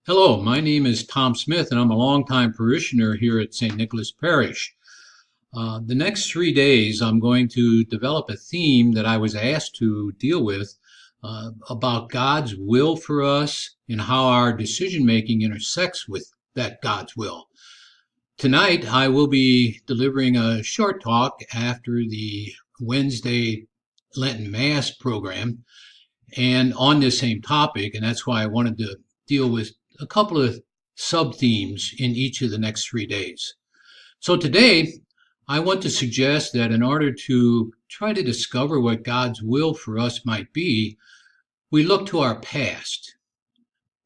Hello, my name is Tom Smith, and I'm a longtime parishioner here at St. Nicholas Parish. The next 3 days, I'm going to develop a theme that I was asked to deal with about God's will for us and how our decision making intersects with that God's will. Tonight, I will be delivering a short talk after the Wednesday Lenten Mass program and on this same topic, and that's why I wanted to deal with a couple of sub-themes in each of the next 3 days. So today, I want to suggest that in order to try to discover what God's will for us might be, we look to our past.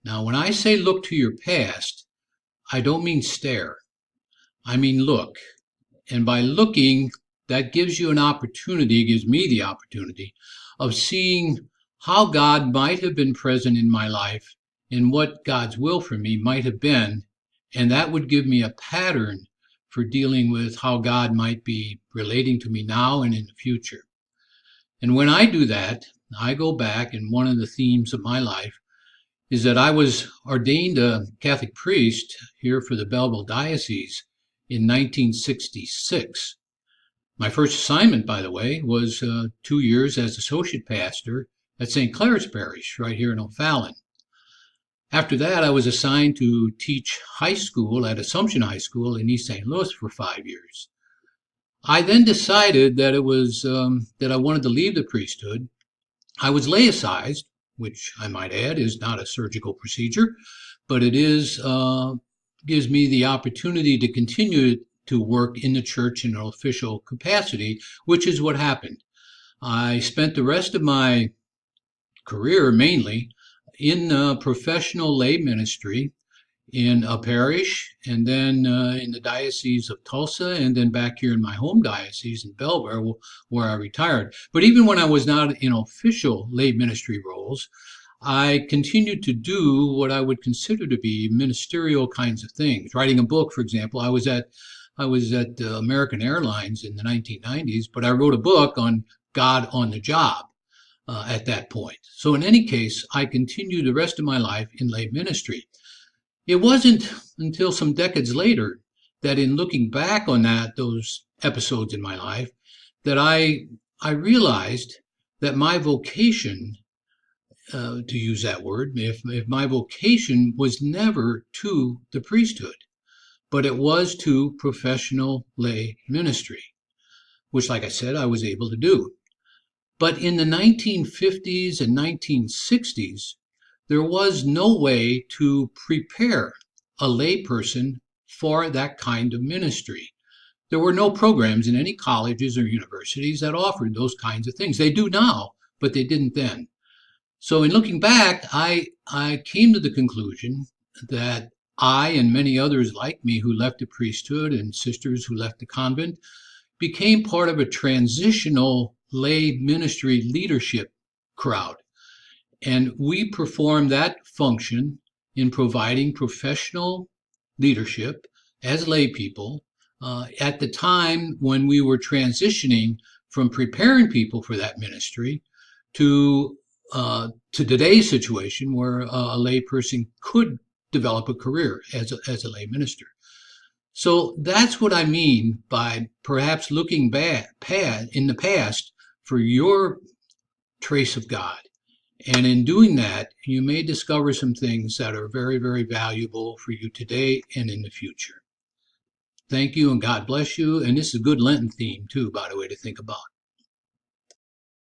Now, when I say look to your past, I don't mean stare. I mean look. And by looking, that gives you an opportunity, gives me the opportunity of seeing how God might have been present in my life and what God's will for me might have been, and that would give me a pattern for dealing with how God might be relating to me now and in the future. And when I do that, I go back, and one of the themes of my life is that I was ordained a Catholic priest here for the Belleville Diocese in 1966. My first assignment, by the way, was 2 years as associate pastor at St. Clare's Parish right here in O'Fallon. After that, I was assigned to teach high school at Assumption High School in East St. Louis for 5 years. I then decided that it was that I wanted to leave the priesthood. I was laicized, which I might add is not a surgical procedure, but it is gives me the opportunity to continue to work in the church in an official capacity, which is what happened. I spent the rest of my career mainly in professional lay ministry in a parish, and then in the Diocese of Tulsa, and then back here in my home diocese in Belleville, where I retired. But even when I was not in official lay ministry roles, I continued to do what I would consider to be ministerial kinds of things. Writing a book, for example. I was at American Airlines in the 1990s, but I wrote a book on God on the job. At that point. So in any case, I continued the rest of my life in lay ministry. It wasn't until some decades later that in looking back on those episodes in my life, that I realized that my vocation, to use that word, if my vocation was never to the priesthood, but it was to professional lay ministry, which, like I said, I was able to do. But in the 1950s and 1960s, there was no way to prepare a layperson for that kind of ministry. There were no programs in any colleges or universities that offered those kinds of things. They do now, but they didn't then. So in looking back, I came to the conclusion that I and many others like me who left the priesthood and sisters who left the convent became part of a transitional lay ministry leadership crowd. And we perform that function in providing professional leadership as lay people at the time when we were transitioning from preparing people for that ministry to today's situation where a lay person could develop a career as a lay minister. So that's what I mean by perhaps looking back in the past for your trace of God. And in doing that, you may discover some things that are very, very valuable for you today and in the future. Thank you, and God bless you. And this is a good Lenten theme, too, by the way, to think about.